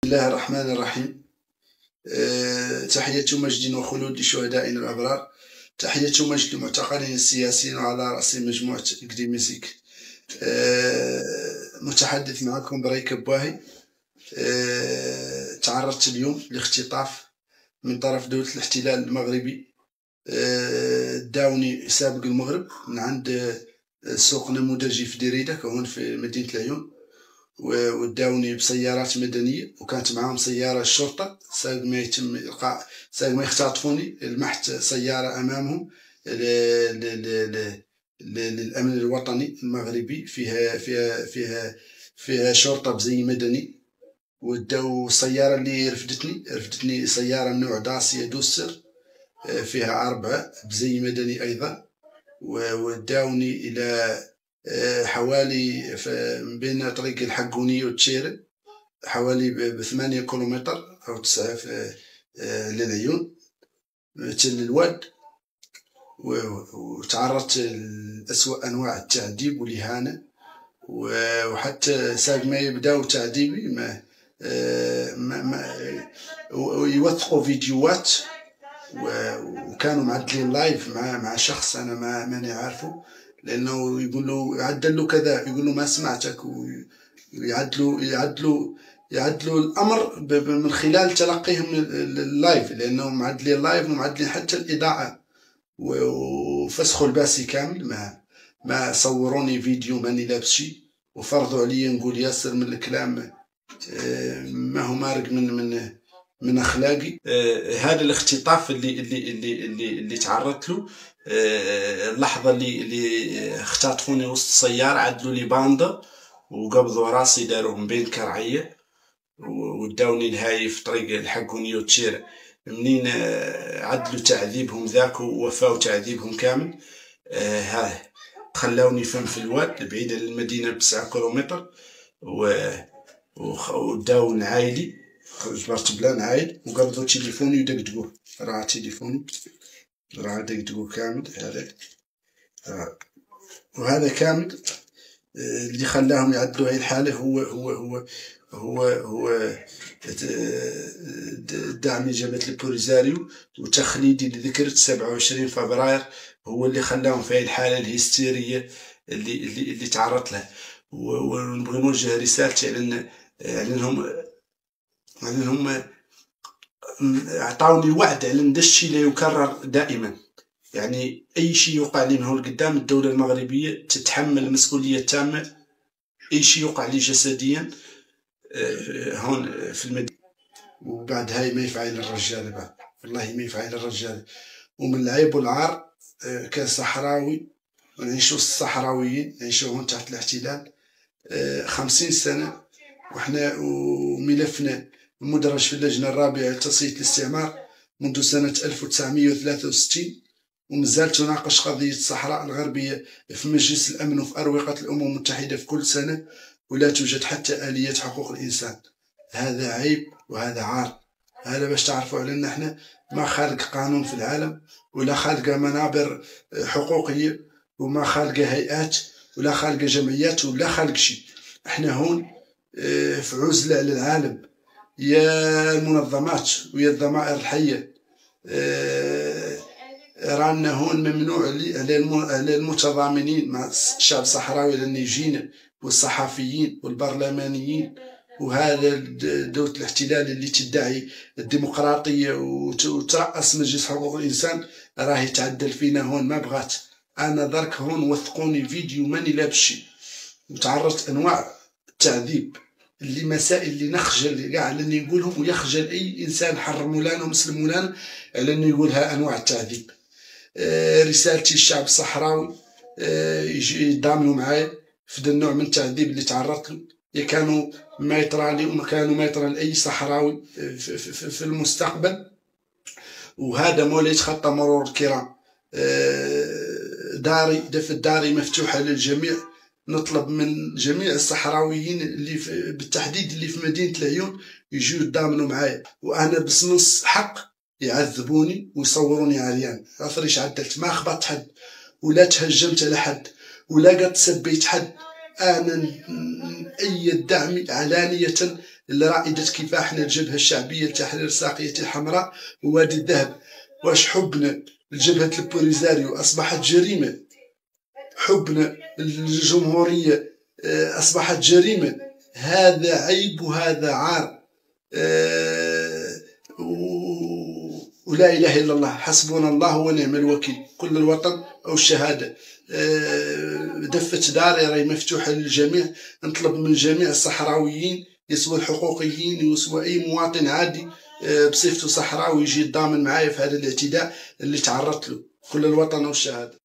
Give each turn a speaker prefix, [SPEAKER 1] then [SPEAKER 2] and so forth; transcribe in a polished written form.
[SPEAKER 1] الله الرحمن الرحيم. تحية ومجد وخلود لشهدائنا الأبرار، تحية ومجد للمعتقلين السياسيين وعلى رأس مجموعة إكديميسيك. متحدث معكم بريك بواهي. تعرضت اليوم لاختطاف من طرف دولة الاحتلال المغربي، داوني سابق المغرب من عند سوق نموذجي في دريدة كهون في مدينة العيون، وداوني بسيارات مدنية، وكانت معهم سيارة الشرطة. ساق ما يختطفوني لمحت سيارة أمامهم للأمن الوطني المغربي فيها شرطة بزي مدني. والسيارة اللي رفدتني سيارة من نوع داسيا دوسر فيها 4 بزي مدني أيضا. وداوني إلى حوالي بين طريق الحقونية وتشيرن، حوالي ب8 كيلومتر أو 9 للعيون تل الواد. وتعرضت لأسوأ أنواع التعذيب والإهانة، وحتى ساق ما يبداو تعذيبي ما يوثقوا فيديوهات، وكانوا معدلين لايف مع شخص أنا ماني عارفه، لأنه يقول له يعدل له كذا، يقول له ما سمعتك، ويعدلوا الأمر من خلال تلقيهم اللايف، لأنهم معدلين اللايف ومعدلين حتى الإضاءة، وفسخوا الباسي كامل. ما صوروني فيديو ماني لابس شي، وفرضوا علي نقول ياسر من الكلام ما هو مارق من أخلاقي. هذا الاختطاف اللي تعرضت له، اللحظة اللي اختطفوني وسط السيارة، عدلوا لي باندا وقبضوا راسي، داروهم بين كرعية، وداوني لهاي في طريق الحقونية وتشير. منين عدلوا تعذيبهم ذاك ووفاوا تعذيبهم كامل، خلاوني فم في الواد بعيد عن المدينة ب9 كيلومتر، وداو نعايلي، جبرت بلا نعايل، وقبضوا تليفوني ودقدقوه. راه تليفوني راه دقدقوه كامل هذا، وهذا كامل اللي خلاهم يعدلوا هاي الحالة هو دعم جبهة البوليساريو وتخليدي لذكرى 27 فبراير، هو اللي خلاهم في هاي الحالة الهستيرية اللي تعرضت لها. ونبغي نوجه رسالتي لأنهم أعطاوني وعد على أن الشي لا يكرر دائما. يعني أي شيء يوقع لي من هون قدام، الدولة المغربية تتحمل المسؤولية التامة. أي شيء يوقع لي جسديا هون في المدينة، وبعد هاي ما يفعل الرجال، بعد والله ما يفعل الرجال. ومن العيب والعار كصحراوي، ونعيشوا الصحراويين نعيشوا هون تحت الاحتلال 50 سنة، وإحنا وملفنا مدرج في اللجنة الرابعة لتصفية الاستعمار منذ سنة 1963، ومازال تناقش قضية الصحراء الغربية في مجلس الأمن وفي أروقة الأمم المتحدة في كل سنة، ولا توجد حتى آلية حقوق الإنسان. هذا عيب وهذا عار. هذا باش تعرفوا على أن احنا ما خالق قانون في العالم، ولا خالق منابر حقوقية، وما خالق هيئات، ولا خالق جمعيات، ولا خالق شيء. احنا هون في عزلة على العالم، يا المنظمات ويا الضمائر الحية. رانا هون ممنوع على المتضامنين مع الشعب الصحراوي لأن يجينا، والصحفيين والبرلمانيين، وهذا دولة الاحتلال اللي تدعي الديمقراطية وترأس مجلس حقوق الإنسان راهي تعدل فينا هون. ما بغات أنا درك هون وثقوني فيديو ماني لابس شي، وتعرضت أنواع التعذيب اللي مسائل اللي نخجل كاع على اني نقولهم، ويخجل اي انسان حر مولانا ومسلم مولانا على انه يقولها انواع التعذيب. رسالتي للشعب الصحراوي يجي يتضامنوا معايا في ذا النوع من التعذيب اللي تعرضت له. كانوا ما يطرى لي وما كانوا ما يطرى لاي صحراوي في المستقبل. وهذا مولا يتخطى مرور الكرام. داري مفتوحة للجميع. نطلب من جميع الصحراويين اللي بالتحديد اللي في مدينة العيون يجوا يتضامنوا معايا، وانا بنص حق يعذبوني ويصوروني عريان. عفريش عدلت، ما خبطت حد ولا تهجمت على حد ولا قد سبيت حد. انا ايد دعمي علانية رائدة كفاحنا الجبهة الشعبية لتحرير ساقية الحمراء ووادي الذهب. واش حبنا لجبهة البوليزاريو أصبحت جريمة؟ حبنا للجمهورية أصبحت جريمة؟ هذا عيب وهذا عار. ولا إله إلا الله، حسبنا الله ونعم الوكيل. كل الوطن أو الشهادة. دفة داري راهي مفتوحة للجميع. نطلب من جميع الصحراويين يسوى الحقوقيين يسوى أي مواطن عادي بصفته صحراوي يجي يتضامن معايا في هذا الاعتداء اللي تعرضت له. كل الوطن أو الشهادة.